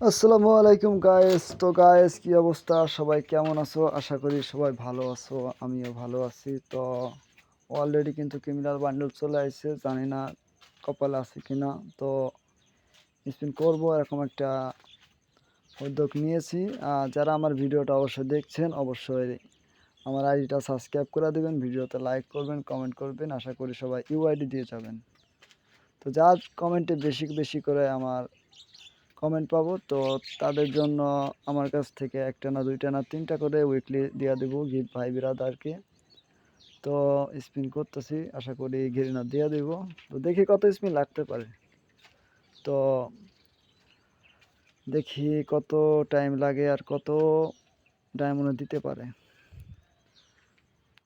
আসসালামু আলাইকুম গায়েস। তো গায়েস, কি অবস্থা? সবাই কেমন আছো? আশা করি সবাই ভালো আছো। আমিও ভালো আছি। তো অলরেডি কিন্তু ক্রিমিনাল বান্ডেল চলে আসছে, জানি না কপালে আছে কিনা। তো স্পিন করব এরকম একটা উদ্যোগ নিয়েছি। যারা আমার ভিডিওটা অবশ্যই দেখছেন, অবশ্যই আমার আইডিটা সাবস্ক্রাইব করে দেবেন, ভিডিওতে লাইক করবেন, কমেন্ট করবেন। আশা করি সবাই ইউআইডি দিয়ে যাবেন। তো যার কমেন্টে বেশি বেশি করে আমার কমেন্ট পাবো, তো তাদের জন্য আমার কাছ থেকে একটা না দুইটা না তিনটা করে উইকলি দিয়ে দেবো গিফট ভাই বিরাদারকে। তো স্পিন করতেছি, আশা করি ঘিরিনা দিয়ে দেব। তো দেখি কত স্পিন লাগতে পারে। তো দেখি কত টাইম লাগে আর কত ডায়মন্ড দিতে পারে।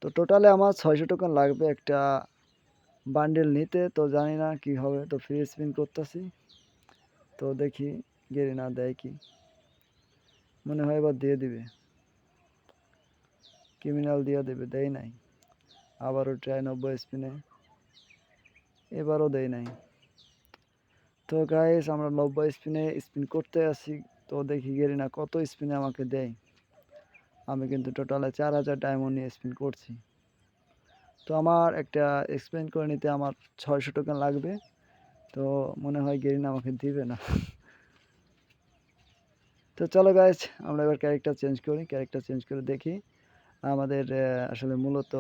তো টোটালে আমার 600 টোকেন লাগবে একটা বান্ডেল নিতে। তো জানি না কি হবে। তো ফ্রি স্পিন করতেছি। তো দেখি গেরিনা দেয় কি। মনে হয় এবার দিয়ে দিবে, ক্রিমিনাল দিয়ে দেবে। দেয় নাই। আবারও ট্রাই 90 স্পিনে, এবারও দেয় নাই। তো গাইস, আমরা 90 স্পিনে স্পিন করতে আসি। তো দেখি গেরিনা কত স্পিনে আমাকে দেয়। আমি কিন্তু টোটালে 4000 ডায়মন্ড নিয়ে স্পিন করছি। তো আমার একটা এক্সপ্লেন করে নিতে আমার 600 টোকেন লাগবে। তো মনে হয় গেরিনা আমাকে দিবে না। তো চলো গাইস, আমরা এবার ক্যারেক্টার চেঞ্জ করি। ক্যারেক্টার চেঞ্জ করে দেখি আমাদের আসলে মূলত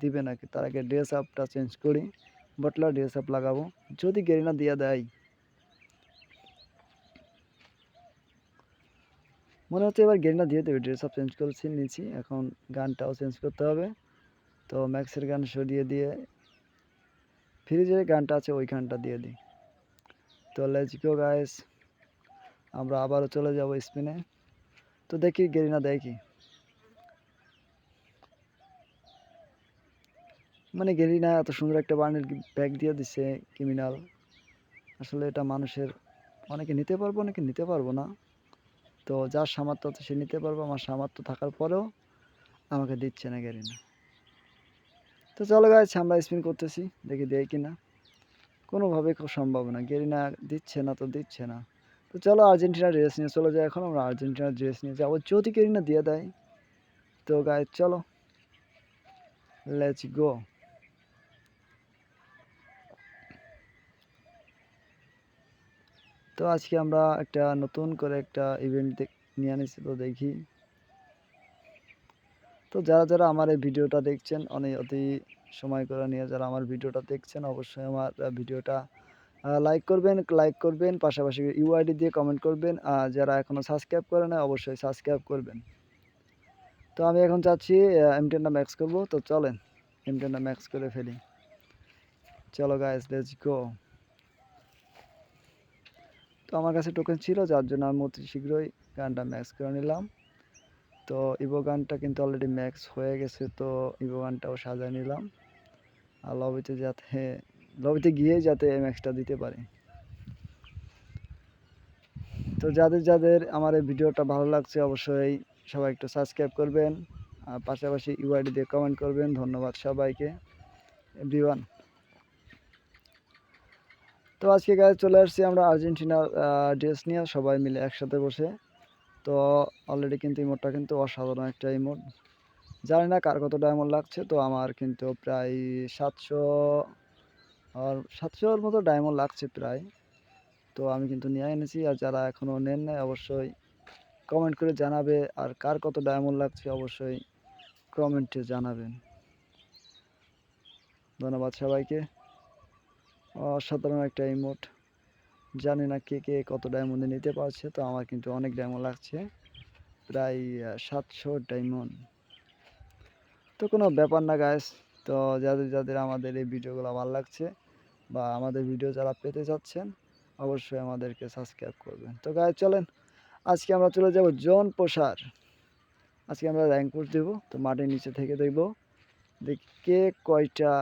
দিবে নাকি। তার আগে ড্রেস আপটা চেঞ্জ করি। বটলার ড্রেস আপ লাগাবো, যদি গেরিনা দিয়ে দেয়। মনে হচ্ছে এবার গেরিনা দিয়ে দেবে। ড্রেস আপ চেঞ্জ করেছি নিয়েছি, এখন গানটাও চেঞ্জ করতে হবে। তো ম্যাক্সের গান সরিয়ে দিয়ে ফ্রিজের গানটা আছে ওই গানটা দিয়ে দিই। তো লেটস গো গাইস, আমরা আবারও চলে যাব স্পিনে। তো দেখি গেরিনা দেয় কি। মানে গেরিনা এত সুন্দর একটা বান্ডেল ব্যাগ দিয়ে দিচ্ছে ক্রিমিনাল। আসলে এটা মানুষের, অনেকে নিতে পারবো অনেকে নিতে পারবো না। তো যার সামর্থ্য আছে সে নিতে পারবো, আমার সামর্থ্য থাকার পরেও আমাকে দিচ্ছে না গেরিনা। তো চলো গাইস, আমরা স্পিন করতেছি, দেখি দেয় কিনা। কোনোভাবে সম্ভব না, গেরিনা দিচ্ছে না তো দিচ্ছে না। তো চলো আর্জেন্টিনার ড্রেস নিয়ে চলে যায়। এখন আমরা আর্জেন্টিনার ড্রেস নিয়ে যাবো, যদি গেরিনা দিয়ে দেয়। তো গাইস চলো, লেটস গো। তো আজকে আমরা একটা নতুন করে একটা ইভেন্ট নিয়ে আনিছি। তো দেখি। তো যারা যারা আমার এই ভিডিওটা দেখছেন, অতি সময় করে নিয়ে যারা আমার ভিডিওটা দেখছেন, অবশ্যই আমার ভিডিওটা লাইক করবেন, পাশাপাশি ইউআইডি দিয়ে কমেন্ট করবেন। আর যারা এখনও সাবস্ক্রাইব করে না, অবশ্যই সাবস্ক্রাইব করবেন। তো আমি এখন চাচ্ছি M10টা ম্যাক্স করব। তো চলেন M10টা ম্যাক্স করে ফেলি। চলো গাইস, লেটস গো। তো আমার কাছে টোকেন ছিল, যার জন্য আমি অতি শীঘ্রই গানটা ম্যাক্স করে নিলাম। তো ইভো গানটা কিন্তু অলরেডি ম্যাক্স হয়ে গেছে। তো ইভো গানটাও সাজায় নিলাম। আর লবিতে গিয়েই যাতে ম্যাক্সটা দিতে পারি। তো যাদের যাদের আমার এই ভিডিওটা ভালো লাগছে, অবশ্যই সবাই একটু সাবস্ক্রাইব করবেন, আর পাশাপাশি ইউআইডি দিয়ে কমেন্ট করবেন। ধন্যবাদ সবাইকে, এভরিওয়ান। তো আজকে গায়ে চলে আসছি আমরা আর্জেন্টিনার ড্রেস নিয়ে সবাই মিলে একসাথে বসে। তো অলরেডি কিন্তু ইমোটটা কিন্তু অসাধারণ একটা ইমোট। জানি না কার কত ডায়মন্ড লাগছে। তো আমার কিন্তু প্রায় 700-র মতো ডায়মন্ড লাগছে প্রায়। তো আমি কিন্তু নিয়ে এনেছি। আর যারা এখনও নেন নাই, অবশ্যই কমেন্ট করে জানাবে। আর কার কত ডায়মন্ড লাগছে অবশ্যই কমেন্টে জানাবেন। ধন্যবাদ সবাইকে। অসাধারণ একটা ইমোট। জানি না কে কে কত ডায়মন্ডে নিতে পারছে। তো আমার কিন্তু অনেক ডায়মন্ড লাগছে, প্রায় 700 ডায়মন্ড। তো কোনো ব্যাপার না গাইস। তো যাদের যাদের আমাদের এই ভিডিওগুলো ভালো লাগছে বা আমাদের ভিডিও যারা পেতে যাচ্ছেন, অবশ্যই আমাদেরকে সাবস্ক্রাইব করবেন। তো গাইস চলেন, আজকে আমরা চলে যাব জন পোষার। আজকে আমরা র্যাঙ্ক পুশ দেবো। তো মাটির নিচে থেকে দেখবো দেখি কে কয়টা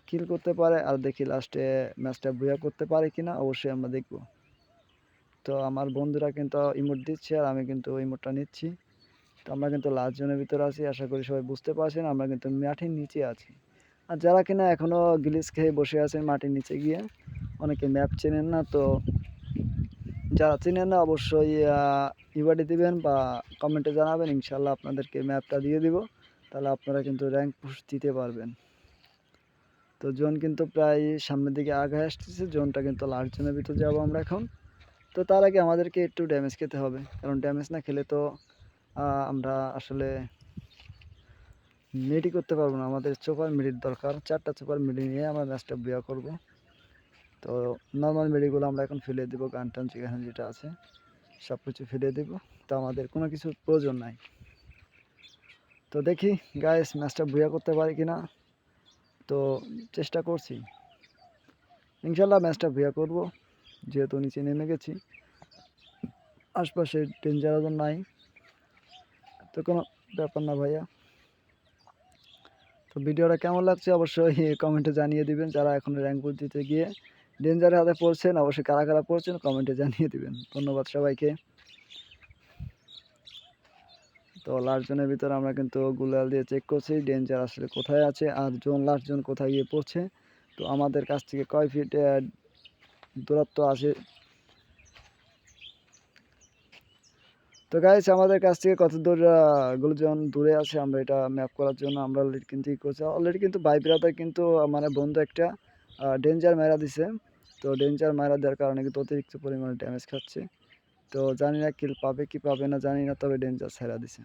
কিল করতে পারে, আর দেখি লাস্টে ম্যাচটা বুয়া করতে পারে কিনা, অবশ্যই আমরা দেখব। তো আমার বন্ধুরা কিন্তু ইমোট দিচ্ছে আর আমি কিন্তু ইমোটটা নিচ্ছি। তো আমরা কিন্তু লাস্ট জোনের ভিতরে আছি, আশা করি সবাই বুঝতে পারছেন। আমরা কিন্তু মাটির নিচে আছি। আর যারা কিনা এখনও গ্লিচ খেয়ে বসে আছেন মাটির নিচে গিয়ে, অনেকে ম্যাপ চেনেন না, তো যারা চিনেন না অবশ্যই ইউআইডি দিবেন বা কমেন্টে জানাবেন, ইনশাল্লাহ আপনাদেরকে ম্যাপটা দিয়ে দিব, তাহলে আপনারা কিন্তু র্যাঙ্ক পুশ দিতে পারবেন। তো জোন কিন্তু প্রায় সামনের দিকে আগায় আসতেছে, জোনটা কিন্তু লাস্ট জোনের ভিতর যাবো আমরা এখন। তো তার আগে আমাদেরকে একটু ড্যামেজ খেতে হবে, কারণ ড্যামেজ না খেলে তো আমরা আসলে মিডি করতে পারবো না। আমাদের সুপার মিডির দরকার, 4টা সুপার মিডি নিয়ে আমরা ম্যাচটা বিয়া করব। তো নর্মাল মিডিগুলো আমরা এখন ফেলে দেবো, গান টান যেখানে যেটা আছে সব কিছু ফেলে দেবো। তো আমাদের কোনো কিছুর প্রয়োজন নাই। তো দেখি গাইস ম্যাচটা বুয়া করতে পারি কিনা, তো চেষ্টা করছি, ইনশাল্লাহ ম্যাচটা বুয়া করব। যেহেতু নিচে নেমে গেছি, আশপাশে ডেঞ্জার নাই, তো কোনো ব্যাপার না ভাইয়া। তো ভিডিওটা কেমন লাগছে অবশ্যই কমেন্টে জানিয়ে দিবেন। যারা এখন র্যাঙ্ক পুশ দিতে গিয়ে ডেঞ্জারের হাতে পড়ছেন, অবশ্যই কারা কারা পড়ছেন কমেন্টে জানিয়ে দিবেন। ধন্যবাদ সবাইকে। তো লাস্ট জোনের ভিতরে আমরা কিন্তু গুলাল দিয়ে চেক করছি ডেঞ্জার আসলে কোথায় আছে আর জোন লাস্ট জোন কোথায় গিয়ে পড়ছে। তো আমাদের কাছ থেকে কয় ফিট দূরত্ব আছে, তো গাইস আমাদের কাছ থেকে কত দূর গুলোজন দূরে আছে আমরা এটা ম্যাপ করার জন্য আমরা অলরেডি কিন্তু করছি। অলরেডি কিন্তু ভাই ব্রাদার কিন্তু মানে বন্ধু একটা ডেঞ্জার মেরা দিছে। তো ডেঞ্জার মেরা দেওয়ার কারণে কিন্তু অতিরিক্ত পরিমাণে ড্যামেজ খাচ্ছে। তো জানি না কিল পাবে কি পাবে না জানি না, তবে ডেঞ্জার ছেড়া দিছে।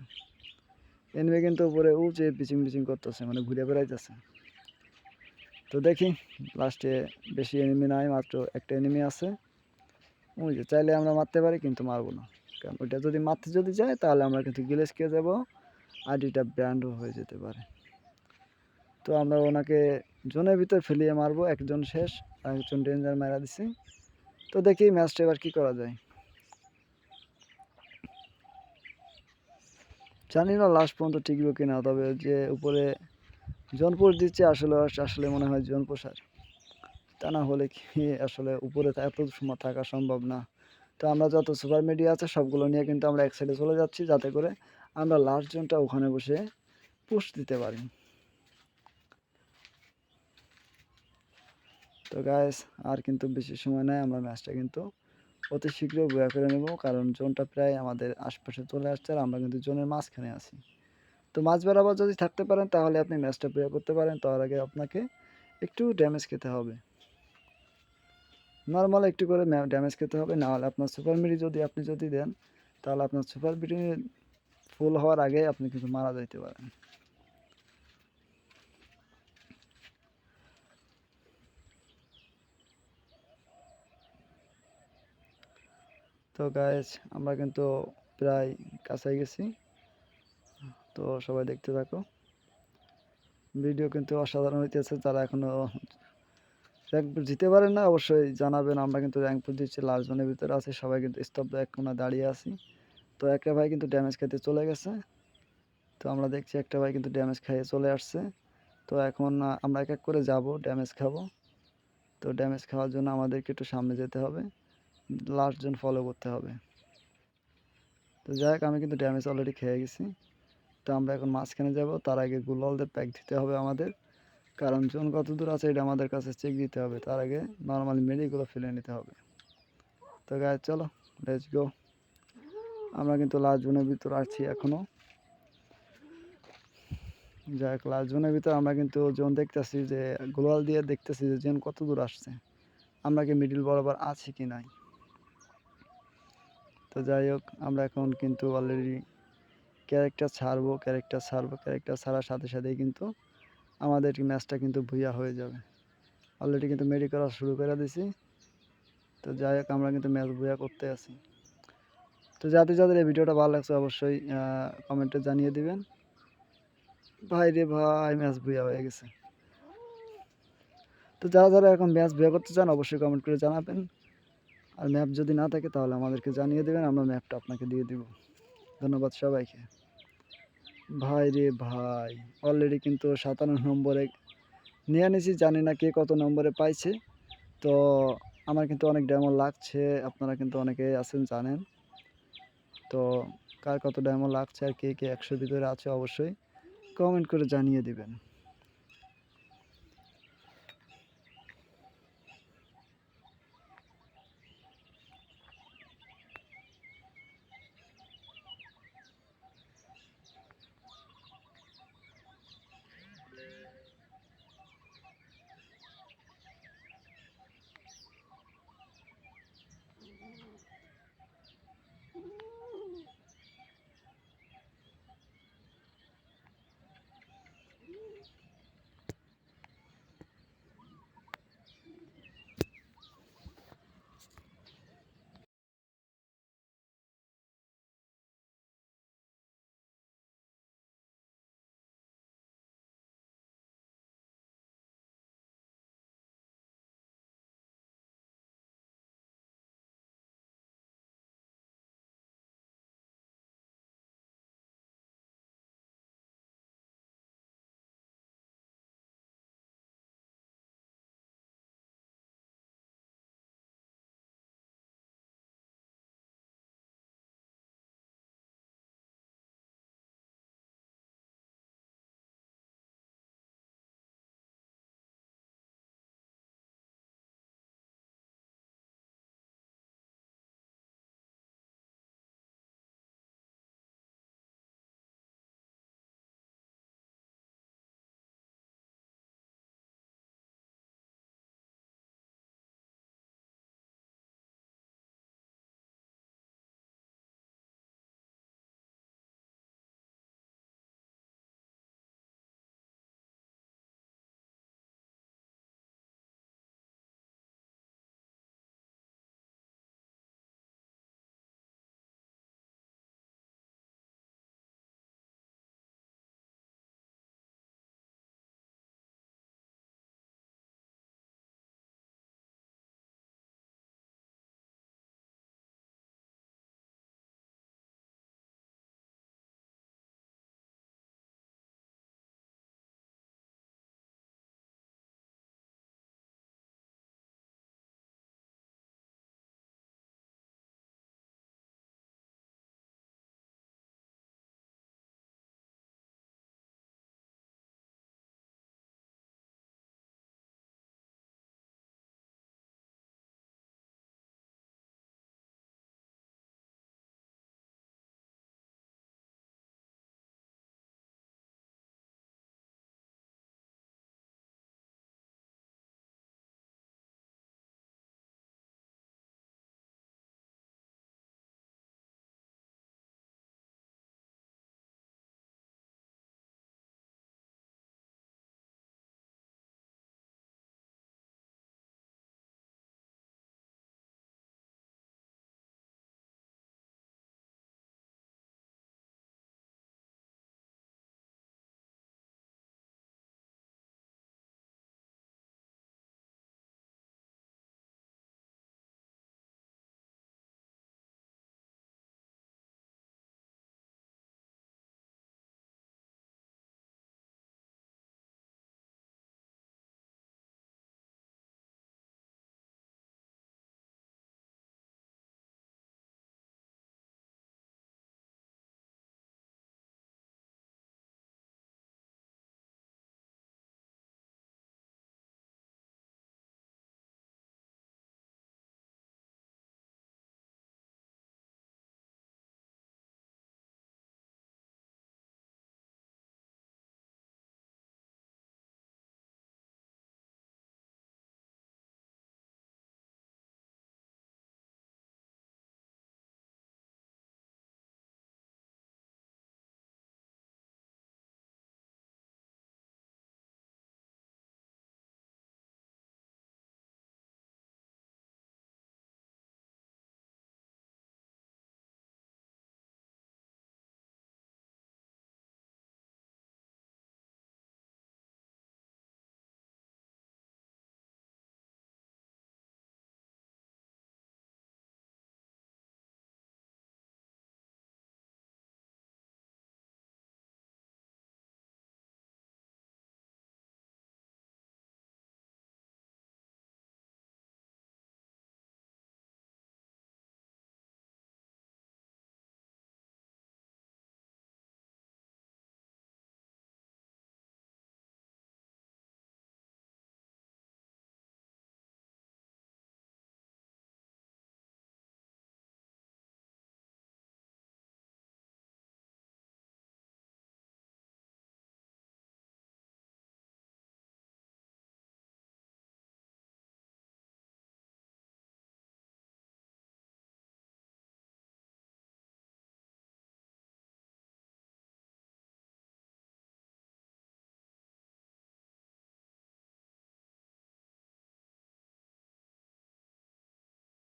এনিমে কিন্তু উপরে যে পিচিং পিচিং করতেছে, মানে ঘুরে বেড়াইতেছে। তো দেখি লাস্টে বেশি এনিমি নাই, মাত্র একটা এনিমি আছে। ওই যে চাইলে আমরা মারতে পারি কিন্তু মারবো না, কারণ ওইটা যদি মারতে যদি যায় তাহলে আমরা কিন্তু গিলেজ খেয়ে যাবো, আইডিটা ব্র্যান্ডও হয়ে যেতে পারে। তো আমরা ওনাকে জোনের ভিতর ফেলিয়ে মারবো, একজন শেষ, একজন ডেঞ্জার মারা দিছি। তো দেখি ম্যাচটা এবার কী করা যায়, জানি না লাস্ট পর্যন্ত টিকবো কিনা। তবে যে উপরে জোনপুর দিচ্ছে আসলে আসলে মনে হয় জোনপুর সার, তা না হলে কি আসলে উপরে এত সময় থাকা সম্ভব না। তো আমরা যত সুপার মিডিয়া আছে সবগুলো নিয়ে কিন্তু আমরা এক সাইডে চলে যাচ্ছি, যাতে করে আমরা লাস্ট জোনটা ওখানে বসে পুশ দিতে পারি। তো গাইস আর কিন্তু বেশি সময় নাই, আমরা ম্যাচটা কিন্তু অতি শীঘ্রই বয়া করে নেব, কারণ জোনটা প্রায় আমাদের আশপাশে চলে আসছে আর আমরা কিন্তু জোনের মাঝখানে আছি। তো মাঝ বরাবর যদি থাকতে পারেন তাহলে আপনি ম্যাচটা বয়া করতে পারেন। তার আগে আপনাকে একটু ড্যামেজ খেতে হবে, নর্মাল একটু করে ড্যামেজ খেতে হবে, না হলে আপনার সুপার মিডি যদি আপনি যদি দেন তাহলে আপনার সুপার মিডি ফুল হওয়ার আগে আপনি কিন্তু মারা যাইতে পারেন। তো গাইস আমরা কিন্তু প্রায় কাছাই গেছি, তো সবাই দেখতে থাকো। ভিডিও কিন্তু অসাধারণ হইতেছে। যারা এখনো র্যাঙ্ক জিতে পারেন না অবশ্যই জানাবেন। আমরা কিন্তু র্যাঙ্ক দিচ্ছি, লাস্ট জোনের ভিতরে আছি, সবাই কিন্তু স্তব্ধ এক কোণা দাঁড়িয়ে আছি। তো একটা ভাই কিন্তু ড্যামেজ খেতে চলে গেছে, তো আমরা দেখছি একটা ভাই কিন্তু ড্যামেজ খাইয়ে চলে আসছে। তো এখন আমরা এক এক করে যাব ড্যামেজ খাবো। তো ড্যামেজ খাওয়ার জন্য আমাদেরকে একটু সামনে যেতে হবে, লাস্ট জন ফলো করতে হবে। তো যাই হোক আমি কিন্তু ড্যামেজ অলরেডি খেয়ে গেছি। তো আমরা এখন মাঝখানে যাব, তার আগে গুলালদের প্যাক দিতে হবে আমাদের, কারণ জোন কত দূর আছে এটা আমাদের কাছে চেক দিতে হবে। তার আগে নর্মালি মেডিগুলো ফেলে নিতে হবে। তো গায়ে চলো লেটস গো। আমরা কিন্তু লাস্ট জোনের ভিতর আছি এখনো। যাই হোক লাস্ট জোনের ভিতর আমরা কিন্তু জোন দেখতেছি যে গ্লোয়াল দিয়ে দেখতেছি যে জোন কত দূর আসছে, আমরা কি মিডিল বরাবর আছি কি নাই। তো যাই হোক আমরা এখন কিন্তু অলরেডি ক্যারেক্টার ছাড়বো, ক্যারেক্টার ছাড়ার সাথে সাথেই কিন্তু আমাদের ম্যাচটা কিন্তু ভুইয়া হয়ে যাবে। অলরেডি কিন্তু মেডি করা শুরু করে দিছি। তো যাই হোক আমরা কিন্তু ম্যাচ ভুইয়া করতে আছি। তো যাদের যাদের এই ভিডিওটা ভালো লাগছে অবশ্যই কমেন্টে জানিয়ে দিবেন। ভাই রে ভাই ম্যাচ ভুইয়া হয়ে গেছে। তো যারা যারা এখন ম্যাচ ভুইয়া করতে চান অবশ্যই কমেন্ট করে জানাবেন। আর ম্যাপ যদি না থাকে তাহলে আমাদেরকে জানিয়ে দেবেন, আমরা ম্যাপটা আপনাকে দিয়ে দিব। ধন্যবাদ সবাইকে। ভাই রে ভাই অলরেডি কিন্তু 57 নম্বরে নিয়ে নিয়েছি, জানি না কে কত নম্বরে পাইছে। তো আমার কিন্তু অনেক ডায়মন্ড লাগছে, আপনারা কিন্তু অনেকে আছেন জানেন। তো কার কত ডায়মন্ড লাগছে আর কে কে 100 ভিতরে আছে অবশ্যই কমেন্ট করে জানিয়ে দিবেন।